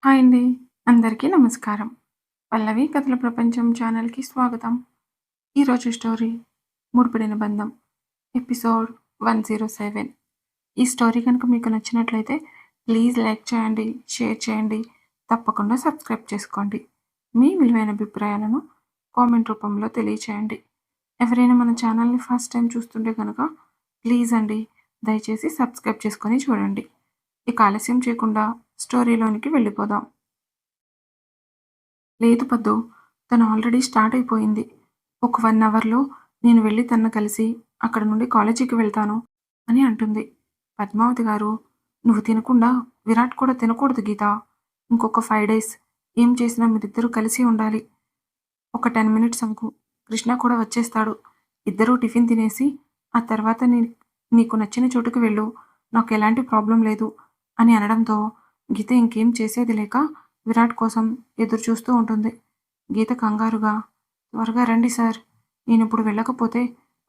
Hi అండి. అందరికీ నమస్కారం. 'పల్లవి కథల ప్రపంచం' ఛానల్‌కి స్వాగతం. ఈరోజు స్టోరీ 'ముడిపడిన బంధం' ఎపిసోడ్ 107. ఈ స్టోరీ కనుక మీకు నచ్చినట్లయితే ప్లీజ్ లైక్ చేయండి, షేర్ చేయండి, తప్పకుండా సబ్స్క్రైబ్ చేసుకోండి. మీ విలువైన అభిప్రాయాలను కామెంట్ రూపంలో తెలియచేయండి. ఎవరైనా మన ఛానల్‌ని ఫస్ట్ టైం చూస్తుంటే గనక ప్లీజ్ అండి దయచేసి సబ్స్క్రైబ్ చేసుకొని చూడండి. ఇక ఆలస్యం చేయకుండా స్టోరీలోనికి వెళ్ళిపోదాం. లేదు పద్దు. తను ఆల్రెడీ స్టార్ట్ అయిపోయింది. ఒక 1 అవర్‌లో నేను వెళ్లి తనని కలిసి అక్కడి నుండి కాలేజీకి వెళ్తాను అని అంటుంది. పద్మావతి గారు, నువ్వు తినకుండా విరాట్ కూడా తినకూడదు గీతా. ఇంకొక 5 డేస్ ఏం చేసినా మీరిద్దరూ కలిసి ఉండాలి. ఒక 10 మినిట్స్ ఆగు. కృష్ణ కూడా వచ్చేస్తాడు. ఇద్దరూ టిఫిన్ తినేసి ఆ తర్వాత నీకు నచ్చిన చోటుకి వెళ్ళు. నాకు ఎలాంటి ప్రాబ్లమ్ లేదు అని అనడంతో గీత ఇంకేం చేసేది లేక విరాట్ కోసం ఎదురు చూస్తూ ఉంటుంది. గీత కంగారుగా, త్వరగా రండి సార్. నేనిప్పుడు వెళ్ళకపోతే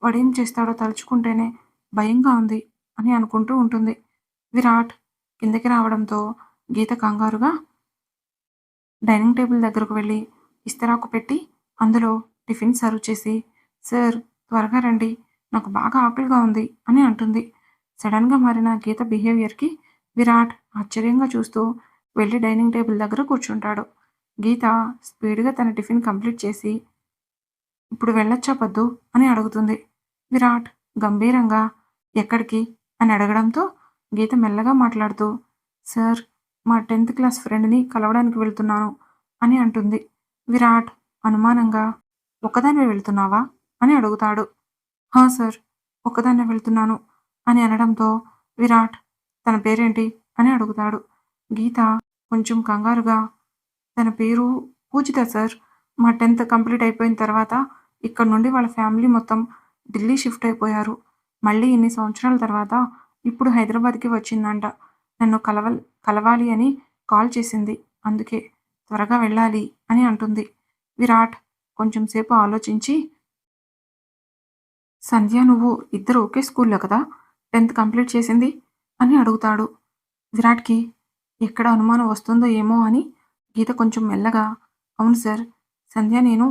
వాడేం చేస్తాడో తలుచుకుంటేనే భయంగా ఉంది అని అనుకుంటూ ఉంటుంది. విరాట్ కిందకి రావడంతో గీత కంగారుగా డైనింగ్ టేబుల్ దగ్గరకు వెళ్ళి ఇస్తరాకు పెట్టి అందులో టిఫిన్ సర్వ్ చేసి, సార్ త్వరగా రండి. నాకు బాగా ఆకలిగా ఉంది అని అంటుంది. సడన్‌గా మారిన గీత బిహేవియర్‌కి విరాట్ ఆశ్చర్యంగా చూస్తూ వెళ్లి డైనింగ్ టేబుల్ దగ్గర కూర్చుంటాడు. గీత స్పీడ్‌గా తన టిఫిన్ కంప్లీట్ చేసి, ఇప్పుడు వెళ్ళొచ్చా పద్దు అని అడుగుతుంది. విరాట్ గంభీరంగా ఎక్కడికి అని అడగడంతో గీత మెల్లగా మాట్లాడుతూ, సార్ మా 10థ్ క్లాస్ ఫ్రెండ్‌ని కలవడానికి వెళ్తున్నాను అని అంటుంది. విరాట్ అనుమానంగా, ఒక్కదానివే వెళ్తున్నావా అని అడుగుతాడు. హా! సార్. ఒక్కదాన్నే వెళ్తున్నాను అని అనడంతో విరాట్ తన పేరేంటి అని అడుగుతాడు. గీత కొంచెం కంగారుగా, తన పేరు పూజిత సార్. మా 10థ్ కంప్లీట్ అయిపోయిన తర్వాత ఇక్కడి నుండి వాళ్ళ ఫ్యామిలీ మొత్తం ఢిల్లీ షిఫ్ట్ అయిపోయారు. మళ్ళీ ఇన్ని సంవత్సరాల తర్వాత ఇప్పుడు హైదరాబాద్‌కి వచ్చిందంట. నన్ను కలవాలి అని కాల్ చేసింది. అందుకే త్వరగా వెళ్ళాలి అని అంటుంది. విరాట్ కొంచెం సేపు ఆలోచించి, సంధ్య నువ్వు ఇద్దరు ఒకే స్కూల్‌లో కదా 10థ్ కంప్లీట్ చేసింది అని అడుగుతాడు. విరాట్‌కి ఎక్కడ అనుమానం వస్తుందో ఏమో అని గీత కొంచెం మెల్లగా, అవును సార్. సంధ్య నేను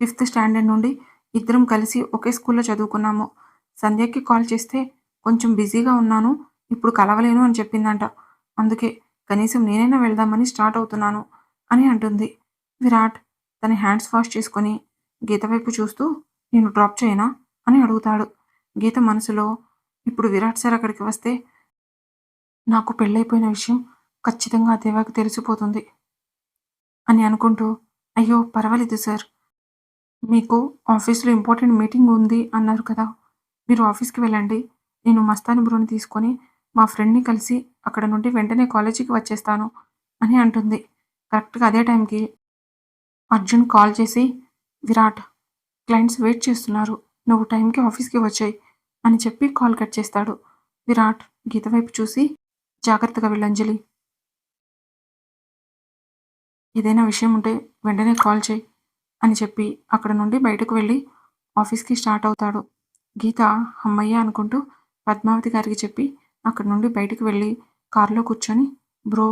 5థ్ స్టాండర్డ్ నుండి ఇద్దరం కలిసి ఒకే స్కూల్‌లో చదువుకున్నాము. సంధ్యకి కాల్ చేస్తే కొంచెం బిజీగా ఉన్నాను. ఇప్పుడు కలవలేను అని చెప్పిందంట. అందుకే కనీసం నేనైనా వెళ్దామని స్టార్ట్ అవుతున్నాను అని అంటుంది. విరాట్ తన హ్యాండ్స్ వాష్ చేసుకొని గీత వైపు చూస్తూ, నేను డ్రాప్ చేయనా అని అడుగుతాడు. గీత మనసులో, ఇప్పుడు విరాట్ సార్ అక్కడికి వస్తే నాకు పెళ్లయిపోయిన విషయం ఖచ్చితంగా ఆ దేవాకి తెలిసిపోతుంది అని అనుకుంటూ, అయ్యో పర్వాలేదు సార్. మీకు ఆఫీస్‌లో ఇంపార్టెంట్ మీటింగ్ ఉంది అన్నారు కదా! మీరు ఆఫీస్‌కి వెళ్ళండి. నేను మస్తాన్ బ్రోని తీసుకొని మా ఫ్రెండ్‌ని కలిసి అక్కడ నుండి వెంటనే కాలేజీకి వచ్చేస్తాను అని అంటుంది. కరెక్ట్‌గా అదే టైంకి అర్జున్ కాల్ చేసి, విరాట్ క్లయింట్స్ వెయిట్ చేస్తున్నారు. నువ్వు టైంకి ఆఫీస్‌కి వచ్చేయి అని చెప్పి కాల్ కట్ చేస్తాడు. విరాట్ గీత వైపు చూసి, జాగ్రత్తగా వెళ్ళు అంజలి. ఏదైనా విషయం ఉంటే వెంటనే కాల్ చేయి అని చెప్పి అక్కడ నుండి బయటకు వెళ్ళి ఆఫీస్‌కి స్టార్ట్ అవుతాడు. గీత హమ్మయ్య! అనుకుంటూ పద్మావతి గారికి చెప్పి అక్కడి నుండి బయటికి వెళ్ళి కారులో కూర్చొని, బ్రో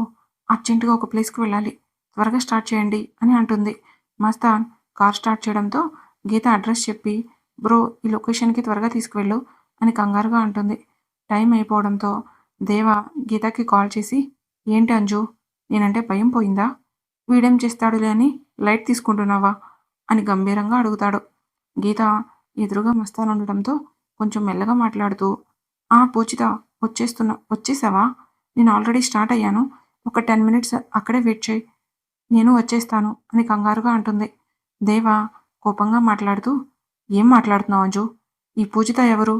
అర్జెంట్‌గా ఒక ప్లేస్‌కి వెళ్ళాలి. త్వరగా స్టార్ట్ చేయండి అని అంటుంది. మస్తాన్ కార్ స్టార్ట్ చేయడంతో గీత అడ్రెస్ చెప్పి, బ్రో ఈ లొకేషన్‌కి త్వరగా తీసుకువెళ్ళు అని కంగారుగా అంటుంది. టైం అయిపోవడంతో దేవ గీతకి కాల్ చేసి, ఏంటి అంజు నేనంటే భయం పోయిందా? వీడేం చేస్తాడులే అని లైట్ తీసుకుంటున్నావా అని గంభీరంగా అడుగుతాడు. గీత ఎదురుగా మస్తాన్ ఉండడంతో కొంచెం మెల్లగా మాట్లాడుతూ, ఆ పూజిత వచ్చేసావా? నేను ఆల్రెడీ స్టార్ట్ అయ్యాను. ఒక 10 మినిట్స్ అక్కడే వెయిట్ చేయి. నేను వచ్చేస్తాను అని కంగారుగా అంటుంది. దేవ కోపంగా మాట్లాడుతూ, ఏం మాట్లాడుతున్నావు అంజు? ఈ పూజిత ఎవరు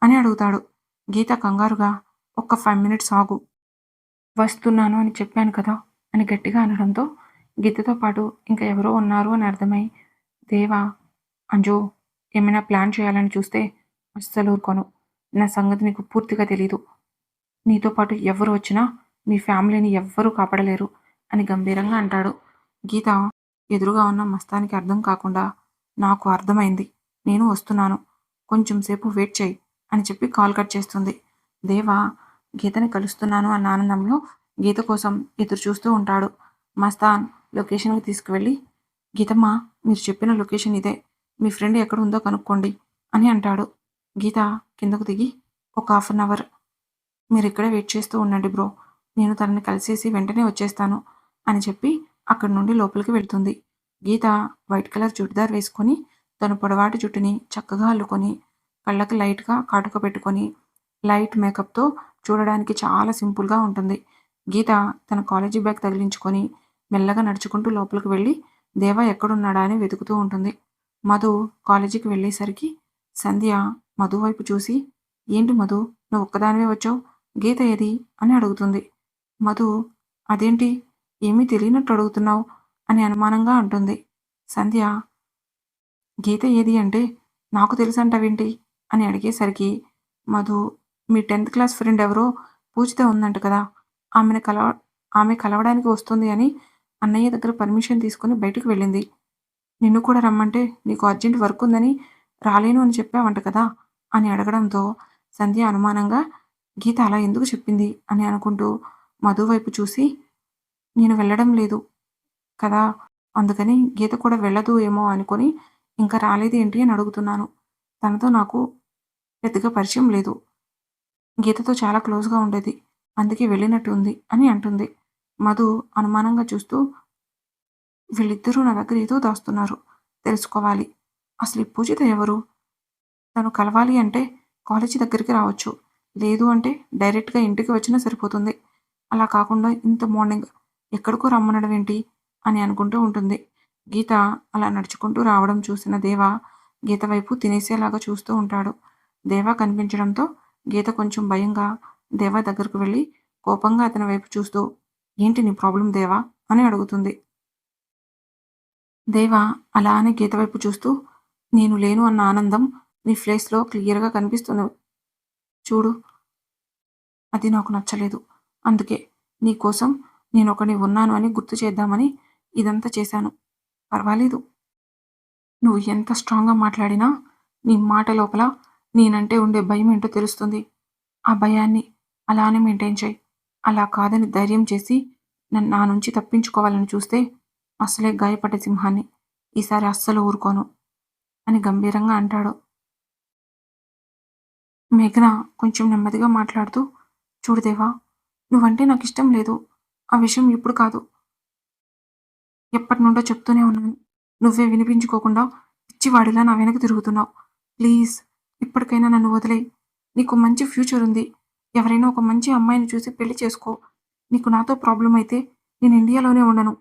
అని అడుగుతాడు. గీత కంగారుగా, ఒక్క 5 మినిట్స్ ఆగు. వస్తున్నాను అని చెప్పాను కదా అని గట్టిగా అనడంతో గీతతో పాటు ఇంకా ఎవరో ఉన్నారు అని అర్థమై, దేవా, అంజు ఏమైనా ప్లాన్ చేయాలని చూస్తే అస్సలు ఊరుకోను. నా సంగతి నీకు పూర్తిగా తెలీదు. నీతో పాటు ఎవ్వరు వచ్చినా మీ ఫ్యామిలీని ఎవ్వరూ కాపాడలేరు అని గంభీరంగా అంటాడు. గీత ఎదురుగా ఉన్న మస్తానికి అర్థం కాకుండా, నాకు అర్థమైంది. నేను వస్తున్నాను. కొంచెం సేపు వెయిట్ చెయ్యి అని చెప్పి కాల్ కట్ చేస్తుంది. దేవ గీతని కలుస్తున్నాను అన్న ఆనందంలో గీత కోసం ఎదురు చూస్తూ ఉంటాడు. మస్తాన్ లొకేషన్‌కి తీసుకువెళ్ళి, "గీతమ్మ, మీరు చెప్పిన లొకేషన్ ఇదే. మీ ఫ్రెండ్ ఎక్కడుందో కనుక్కోండి" అని అంటాడు. గీత కిందకు దిగి, "ఒక హాఫ్ అన్ అవర్ మీరిక్కడే వెయిట్ చేస్తూ ఉండండి బ్రో. నేను తనని కలిసేసి వెంటనే వచ్చేస్తాను" అని చెప్పి అక్కడి నుండి లోపలికి వెళ్తుంది. గీత వైట్ కలర్ చుడిదార్ వేసుకొని, తన పొడవాటి జుట్టుని చక్కగా అల్లుకొని, కళ్ళకి లైట్‌గా కాటుక పెట్టుకొని, లైట్ మేకప్‌తో చూడడానికి చాలా సింపుల్‌గా ఉంటుంది. గీత తన కాలేజీ బ్యాగ్ తగిలించుకొని, మెల్లగా నడుచుకుంటూ లోపలికి వెళ్ళి, దేవా ఎక్కడున్నాడా అని వెతుకుతూ ఉంటుంది. మధు కాలేజీకి వెళ్ళేసరికి సంధ్య మధు వైపు చూసి, "ఏంటి మధు, నువ్వు ఒక్కదానివే వచ్చావు? గీత ఏది?" అని అడుగుతుంది. మధు, "అదేంటి? ఏమీ తెలియనట్టు అడుగుతున్నావు?" అని అనుమానంగా అంటుంది. సంధ్య, "గీత ఏది అంటే, నాకు తెలుసంటావేంటి?" అని అడిగేసరికి మధు, "మీ 10థ్ క్లాస్ ఫ్రెండ్ ఎవరో పూజిత ఉందంట కదా! ఆమెను కలవ ఆమె కలవడానికి వస్తుంది అని అన్నయ్య దగ్గర పర్మిషన్ తీసుకొని బయటికి వెళ్ళింది. నిన్ను కూడా రమ్మంటే నీకు అర్జెంట్ వర్క్ ఉందని రాలేను అని చెప్పావంట కదా!" అని అడగడంతో సంధ్య అనుమానంగా, "గీత అలా ఎందుకు చెప్పింది?" అని అనుకుంటూ మధు వైపు చూసి, "నేను వెళ్ళడం లేదు కదా! అందుకని గీత కూడా వెళ్ళదు ఏమో అనుకోని ఇంకా రాలేదేంటి అని అడుగుతున్నాను. తనతో నాకు పెద్దగా పరిచయం లేదు. గీతతో చాలా క్లోజ్‌గా ఉండేది. అందుకే వెళ్ళినట్టు ఉంది" అని అంటుంది. మధు అనుమానంగా చూస్తూ, "వీళ్ళిద్దరూ నా దగ్గర ఏదో దాస్తున్నారు. తెలుసుకోవాలి. అసలు ఈ పూజిత ఎవరు? తను కలవాలి అంటే కాలేజీ దగ్గరికి రావచ్చు. లేదు అంటే డైరెక్ట్‌గా ఇంటికి వచ్చినా సరిపోతుంది. అలా కాకుండా ఇంత మార్నింగ్ ఎక్కడికో రమ్మనడం ఏంటి?" అని అనుకుంటూ ఉంటుంది. గీత అలా నడుచుకుంటూ రావడం చూసిన దేవ గీత వైపు తినేసేలాగా చూస్తూ ఉంటాడు. దేవ కనిపించడంతో గీత కొంచెం భయంగా దేవ దగ్గరకు వెళ్ళి కోపంగా అతని వైపు చూస్తూ, "ఏంటి నీ ప్రాబ్లమ్ దేవా?" అని అడుగుతుంది. దేవ అలానే గీత వైపు చూస్తూ, "నేను లేను అన్న ఆనందం నీ ఫేస్‌లో క్లియర్‌గా కనిపిస్తుంది చూడు. అది నాకు నచ్చలేదు. అందుకే నీకోసం నేనొకడిని ఉన్నాను అని గుర్తు చేద్దామని ఇదంతా చేశాను. పర్వాలేదు. నువ్వు ఎంత స్ట్రాంగ్‌గా మాట్లాడినా నీ మాట లోపల నేనంటే ఉండే భయమేంటో తెలుస్తుంది. ఆ భయాన్ని అలానే మెయింటైన్ చెయి. అలా కాదని ధైర్యం చేసి నా నుంచి తప్పించుకోవాలని చూస్తే అసలే గాయపడ్డ సింహాన్ని. ఈసారి అస్సలు ఊరుకోను" అని గంభీరంగా అంటాడు. మేఘన కొంచెం నెమ్మదిగా మాట్లాడుతూ, "చూడు దేవా, నువ్వంటే నాకిష్టం లేదు. ఆ విషయం ఇప్పుడు కాదు. ఎప్పటినుండో చెప్తూనే ఉన్నాను. నువ్వే వినిపించుకోకుండా పిచ్చివాడిలా నా వెనక తిరుగుతున్నావు. ప్లీజ్ ఇప్పటికైనా నన్ను వదిలేయ్. నీకు మంచి ఫ్యూచర్ ఉంది. ఎవరైనా ఒక మంచి అమ్మాయిని చూసి పెళ్లి చేసుకో. నీకు నాతో ప్రాబ్లమ్ అయితే నేను ఇండియాలోనే ఉండను.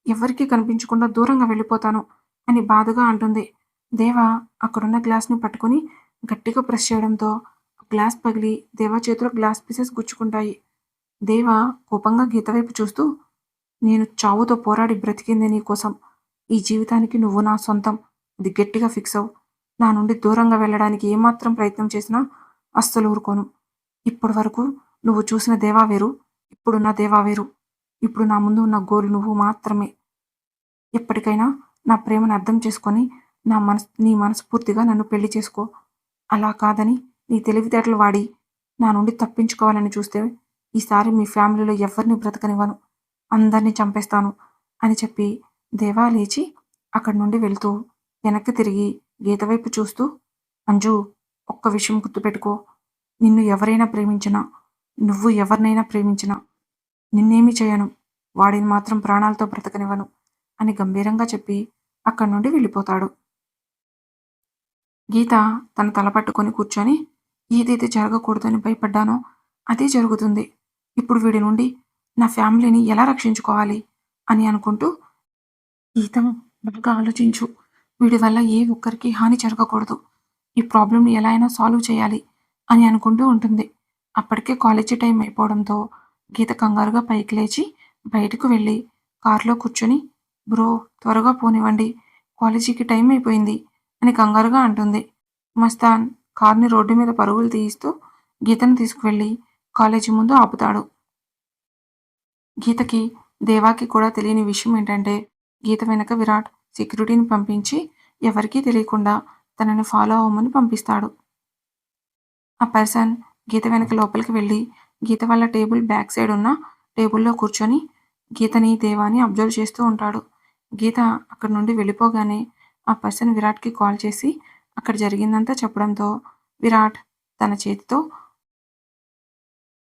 ఎవ్వరికీ కనిపించకుండా దూరంగా వెళ్ళిపోతాను" అని బాధగా అంటుంది. దేవ అక్కడున్న గ్లాస్‌ని పట్టుకొని గట్టిగా ప్రెస్ చేయడంతో గ్లాస్ పగిలి దేవా చేతిలో గ్లాస్ పీసెస్ గుచ్చుకుంటాయి. దేవ కోపంగా గీత వైపు చూస్తూ, "నేను చావుతో పోరాడి బ్రతికిందే నీకోసం. ఈ జీవితానికి నువ్వు నా సొంతం. అది గట్టిగా ఫిక్స్ అవ్వు. నా నుండి దూరంగా వెళ్ళడానికి ఏమాత్రం ప్రయత్నం చేసినా అస్సలు ఊరుకోను. ఇప్పటి వరకు నువ్వు చూసిన దేవా వేరు. ఇప్పుడున్న దేవా వేరు. ఇప్పుడు నా ముందు ఉన్న గోల్ నువ్వు మాత్రమే. ఎప్పటికైనా నా ప్రేమను అర్థం చేసుకొని నీ మనస్ఫూర్తిగా నన్ను పెళ్లి చేసుకో. అలా కాదని నీ తెలివితేటలు వాడి నా నుండి తప్పించుకోవాలని చూస్తే ఈసారి మీ ఫ్యామిలీలో ఎవ్వరిని బ్రతకనివ్వను. అందరిని చంపేస్తాను" అని చెప్పి దేవా లేచి అక్కడి నుండి వెళ్తూ వెనక్కి తిరిగి గీత వైపు చూస్తూ, "అంజు, ఒక్క విషయం గుర్తుపెట్టుకో. నిన్ను ఎవరైనా ప్రేమించినా, నువ్వు ఎవరినైనా ప్రేమించినా నిన్నేమి చేయను. వాడిని మాత్రం ప్రాణాలతో బ్రతకనివ్వను" అని గంభీరంగా చెప్పి అక్కడి నుండి వెళ్ళిపోతాడు. గీత తన తల పట్టుకొని కూర్చొని, ఏదైతే జరగకూడదని భయపడ్డానో అదే జరుగుతుంది. ఇప్పుడు వీడి నుండి నా ఫ్యామిలీని ఎలా రక్షించుకోవాలి అని అనుకుంటూ, "గీత, బాగా ఆలోచించు. వీడి వల్ల ఏ ఒక్కరికి హాని జరగకూడదు. ఈ ప్రాబ్లమ్‌ని ఎలా అయినా సాల్వ్ చేయాలి" అని అనుకుంటూ ఉంటుంది. అప్పటికే కాలేజీ టైం అయిపోవడంతో గీత కంగారుగా పైకి లేచి బయటకు వెళ్ళి కార్‌లో కూర్చొని, "బ్రో, త్వరగా పోనివ్వండి. కాలేజీకి టైం అయిపోయింది" అని కంగారుగా అంటుంది. మస్తాన్ కార్‌ని రోడ్డు మీద పరుగులు తీయిస్తూ గీతను తీసుకువెళ్ళి కాలేజీ ముందు ఆపుతాడు. గీతకి, దేవాకి కూడా తెలియని విషయం ఏంటంటే, గీత వెనక విరాట్ సెక్యూరిటీని పంపించి ఎవరికీ తెలియకుండా తనని ఫాలో అవ్వమని పంపిస్తాడు. ఆ పర్సన్ గీత వెనక లోపలికి వెళ్ళి గీత వాళ్ళ టేబుల్ బ్యాక్ సైడ్ ఉన్న టేబుల్‌లో కూర్చొని గీతని, దేవాని అబ్జర్వ్ చేస్తూ ఉంటాడు. గీత అక్కడి నుండి వెళ్ళిపోగానే ఆ పర్సన్ విరాట్‌కి కాల్ చేసి అక్కడ జరిగిందంతా చెప్పడంతో విరాట్ తన చేతితో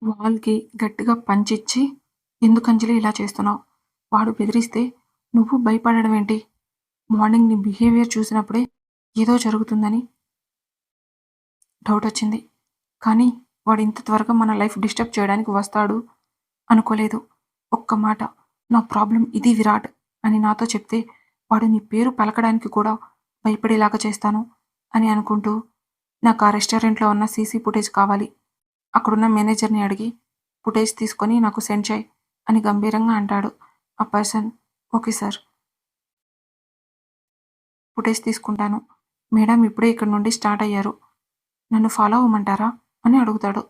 వాల్‌కి గట్టిగా పంచిచ్చి, "ఎందుకంజలి ఇలా చేస్తున్నావు? వాడు బెదిరిస్తే నువ్వు భయపడడమేంటి? మార్నింగ్ నీ బిహేవియర్ చూసినప్పుడే ఏదో జరుగుతుందని డౌటొచ్చింది. కానీ వాడు ఇంత త్వరగా మన లైఫ్ డిస్టర్బ్ చేయడానికి వస్తాడు అనుకోలేదు. ఒక్క మాట, నా ప్రాబ్లమ్ ఇది విరాట్ అని నాతో చెప్తే వాడు నీ పేరు పలకడానికి కూడా భయపడేలాగా చేస్తాను" అని అనుకుంటూ, "నాకు ఆ రెస్టారెంట్‌లో ఉన్న సీసీ ఫుటేజ్ కావాలి. అక్కడున్న మేనేజర్‌ని అడిగి ఫుటేజ్ తీసుకొని నాకు సెండ్ చెయి" అని గంభీరంగా అంటాడు. ఆ పర్సన్, "ఓకే సార్. ఫుటేజ్ తీసుకుంటాను. మేడం ఇప్పుడే ఇక్కడి నుండి స్టార్ట్ అయ్యారు. నన్ను ఫాలో అవ్వమంటారా?" అని అడుగుతాడు.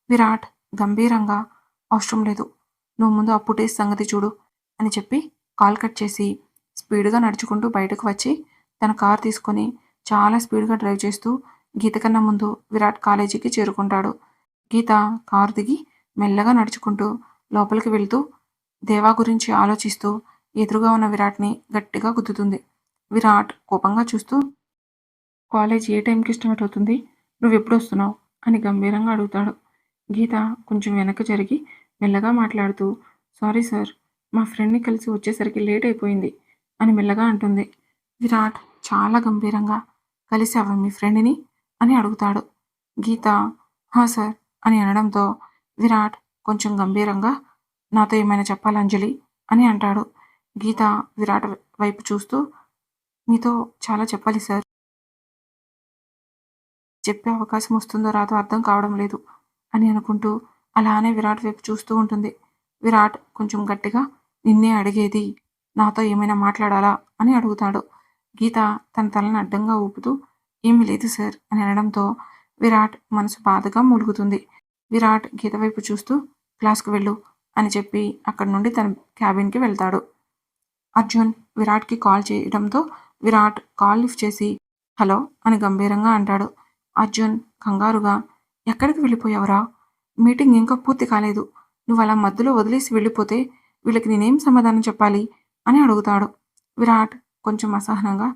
విరాట్ గంభీరంగా, "అవసరం లేదు. నువ్వు ముందు ఆ ఫుటేజ్ సంగతి చూడు" అని చెప్పి కాల్ కట్ చేసి స్పీడ్‌గా నడుచుకుంటూ బయటకు వచ్చి తన కారు తీసుకొని చాలా స్పీడ్‌గా డ్రైవ్ చేస్తూ గీత కన్నా ముందు విరాట్ కాలేజీకి చేరుకుంటాడు. గీత కారు దిగి మెల్లగా నడుచుకుంటూ లోపలికి వెళ్తూ దేవా గురించి ఆలోచిస్తూ ఎదురుగా ఉన్న విరాట్‌ని గట్టిగా గుద్దుతుంది. విరాట్ కోపంగా చూస్తూ, "కాలేజ్ ఏ టైంకి స్టార్ట్ అవుతుంది? నువ్వెప్పుడొస్తున్నావు?" అని గంభీరంగా అడుగుతాడు. గీత కొంచెం వెనక్కి జరిగి మెల్లగా మాట్లాడుతూ, "సారీ సార్, మా ఫ్రెండ్‌ని కలిసి వచ్చేసరికి లేట్ అయిపోయింది" అని మెల్లగా అంటుంది. విరాట్ చాలా గంభీరంగా, "కలిసావా మీ ఫ్రెండ్‌ని?" అని అడుగుతాడు. గీత, "హా! సార్" అని అనడంతో విరాట్ కొంచెం గంభీరంగా, "నాతో ఏమైనా చెప్పాలా అంజలి?" అని అంటాడు. గీత విరాట్ వైపు చూస్తూ, "మీతో చాలా చెప్పాలి సార్. చెప్పే అవకాశం వస్తుందో రాదో అర్థం కావడం లేదు" అని అనుకుంటూ అలానే విరాట్ వైపు చూస్తూ ఉంటుంది. విరాట్ కొంచెం గట్టిగా, "నిన్నే అడిగేది. నాతో ఏమైనా మాట్లాడాలా?" అని అడుగుతాడు. గీత తన తలని అడ్డంగా ఊపుతూ, "ఏమీ లేదు సార్" అని అనడంతో విరాట్ మనసు బాధగా మూలుగుతుంది. విరాట్ గీత వైపు చూస్తూ, "క్లాస్‌కి వెళ్ళు" అని చెప్పి అక్కడి నుండి తన క్యాబిన్‌కి వెళ్తాడు. అర్జున్ విరాట్‌కి కాల్ చేయడంతో విరాట్ కాల్ లిఫ్ట్ చేసి, "హలో" అని గంభీరంగా అంటాడు. అర్జున్ కంగారుగా, "ఎక్కడికి వెళ్ళిపోయావురా? మీటింగ్ ఇంకా పూర్తి కాలేదు. నువ్వలా మధ్యలో వదిలేసి వెళ్ళిపోతే వీళ్ళకి నేనేం సమాధానం చెప్పాలి?" అని అడుగుతాడు. విరాట్ కొంచెం అసహనంగా,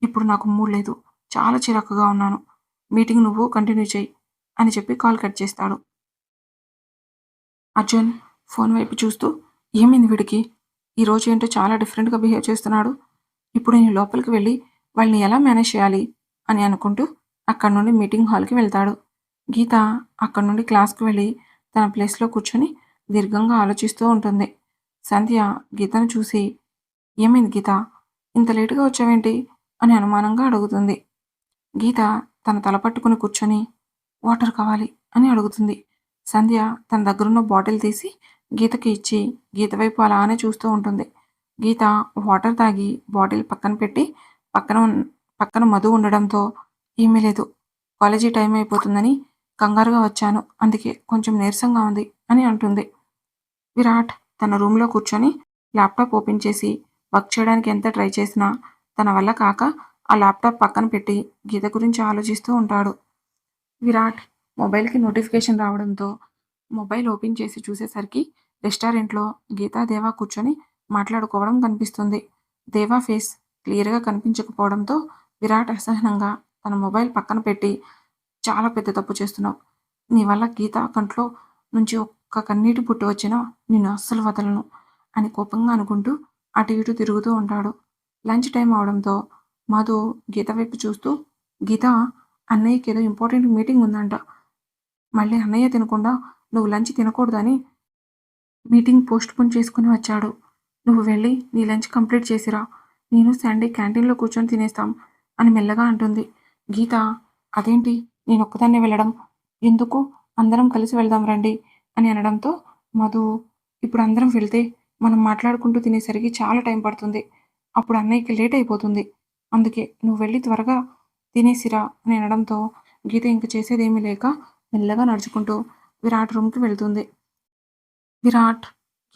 "ఇప్పుడు నాకు మూడ్ లేదు. చాలా చిరాకుగా ఉన్నాను. మీటింగ్ నువ్వు కంటిన్యూ చెయ్యి" అని చెప్పి కాల్ కట్ చేస్తాడు. అర్జున్ ఫోన్ వైపు చూస్తూ, "ఏమైంది వీడికి? ఈరోజేంటో చాలా డిఫరెంట్‌గా బిహేవ్ చేస్తున్నాడు. ఇప్పుడు నేను లోపలికి వెళ్ళి వాళ్ళని ఎలా మేనేజ్ చేయాలి?" అని అనుకుంటూ అక్కడి నుండి మీటింగ్ హాల్‌కి వెళ్తాడు. గీత అక్కడి నుండి క్లాస్‌కి వెళ్ళి తన ప్లేస్‌లో కూర్చొని దీర్ఘంగా ఆలోచిస్తూ ఉంటుంది. సంధ్య గీతను చూసి, "ఏమైంది గీత? ఇంత లేట్‌గా వచ్చావేంటి?" అని అనుమానంగా అడుగుతుంది. గీత తన తల పట్టుకుని కూర్చొని, "వాటర్ కావాలి" అని అడుగుతుంది. సంధ్య తన దగ్గరున్న బాటిల్ తీసి గీతకి ఇచ్చి, గీత వైపు అలానే చూస్తూ ఉంటుంది. గీత వాటర్ తాగి బాటిల్ పక్కన పెట్టి, పక్కన ఉన్ పక్కన మధు ఉండడంతో, "ఏమీ లేదు. కాలేజీ టైం అయిపోతుందని కంగారుగా వచ్చాను. అందుకే కొంచెం నీరసంగా ఉంది" అని అంటుంది. విరాట్ తన రూమ్‌లో కూర్చొని ల్యాప్‌టాప్ ఓపెన్ చేసి వర్క్ చేయడానికి ఎంత ట్రై చేసినా తన వల్ల కాక ఆ ల్యాప్‌టాప్ పక్కన పెట్టి గీత గురించి ఆలోచిస్తూ ఉంటాడు. విరాట్ మొబైల్‌కి నోటిఫికేషన్ రావడంతో మొబైల్ ఓపెన్ చేసి చూసేసరికి రెస్టారెంట్‌లో గీతా, దేవా కూర్చొని మాట్లాడుకోవడం కనిపిస్తుంది. దేవా ఫేస్ క్లియర్‌గా కనిపించకపోవడంతో విరాట్ అసహనంగా తన మొబైల్ పక్కన పెట్టి, "చాలా పెద్ద తప్పు చేస్తున్నావు. నీ వల్ల గీత కంట్లో నుంచి ఒక్క కన్నీటి బొట్టు వచ్చినా నిన్ను అస్సలు వదలను" అని కోపంగా అనుకుంటూ అటు ఇటు తిరుగుతూ ఉంటాడు. లంచ్ టైం అవడంతో మధు గీత వైపు చూస్తూ, "గీత, అన్నయ్యకేదో ఇంపార్టెంట్ మీటింగ్ ఉందంట. మళ్ళీ అన్నయ్య తినకుండా నువ్వు లంచ్ తినకూడదని మీటింగ్ పోస్ట్‌పోన్ చేసుకొని వచ్చాడు. నువ్వు వెళ్ళి నీ లంచ్ కంప్లీట్ చేసిరా. నేను శాండీ క్యాంటీన్‌లో కూర్చొని తినేస్తాం" అని మెల్లగా అంటుంది. గీత, "అదేంటి నేనొక్కదాన్నే వెళ్ళడం? ఎందుకు? అందరం కలిసి వెళ్దాం రండి" అని అనడంతో మధు, "ఇప్పుడు అందరం వెళ్తే మనం మాట్లాడుకుంటూ తినేసరికి చాలా టైం పడుతుంది. అప్పుడు అన్నయ్యకి లేట్ అయిపోతుంది. అందుకే నువ్వు వెళ్ళి త్వరగా తినేసిరా" అని అనడంతో గీత ఇంక చేసేదేమీ లేక మెల్లగా నడుచుకుంటూ విరాట్ రూమ్‌కి వెళ్తుంది. విరాట్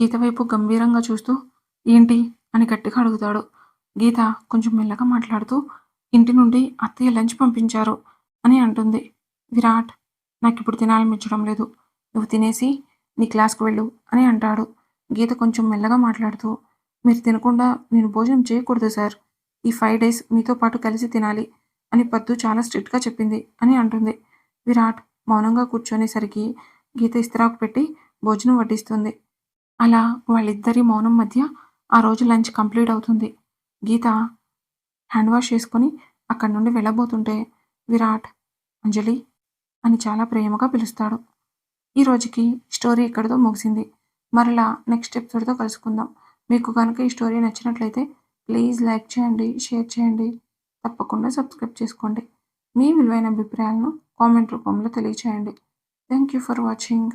గీత వైపు గంభీరంగా చూస్తూ, "ఏంటి?" అని గట్టిగా అడుగుతాడు. గీత కొంచెం మెల్లగా మాట్లాడుతూ, "ఇంటి నుండి అత్తయ్య లంచ్ పంపించారు" అని అంటుంది. విరాట్, "నాకిప్పుడు తినాలనిపించడం లేదు. నువ్వు తినేసి నీ క్లాస్‌కి వెళ్ళు అని అంటాడు. గీత కొంచెం మెల్లగా మాట్లాడుతూ, మీరు తినకుండా నేను భోజనం చేయకూడదు సార్. ఈ 5 డేస్ మీతో పాటు కలిసి తినాలి అని పద్దు చాలా స్ట్రిక్ట్‌గా చెప్పింది అని అంటుంది. విరాట్ మౌనంగా కూర్చునేసరికి గీత ఇస్తరాకు పెట్టి భోజనం వడ్డిస్తుంది. అలా వాళ్ళిద్దరి మౌనం మధ్య ఆ రోజు లంచ్ కంప్లీట్ అవుతుంది. గీత హ్యాండ్ వాష్ చేసుకొని అక్కడి నుండి వెళ్ళబోతుంటే విరాట్, అంజలి అని చాలా ప్రేమగా పిలుస్తాడు. ఈ రోజుకి స్టోరీ ఇక్కడితో ముగిసింది. మరలా నెక్స్ట్ ఎపిసోడ్‌తో కలుసుకుందాం. మీకు గనుక ఈ స్టోరీ నచ్చినట్లయితే ప్లీజ్ లైక్ చేయండి, షేర్ చేయండి. తప్పకుండా సబ్స్క్రైబ్ చేసుకోండి. మీ విలువైన అభిప్రాయాలను కామెంట్ రూపంలో తెలియచేయండి. Thank you for watching.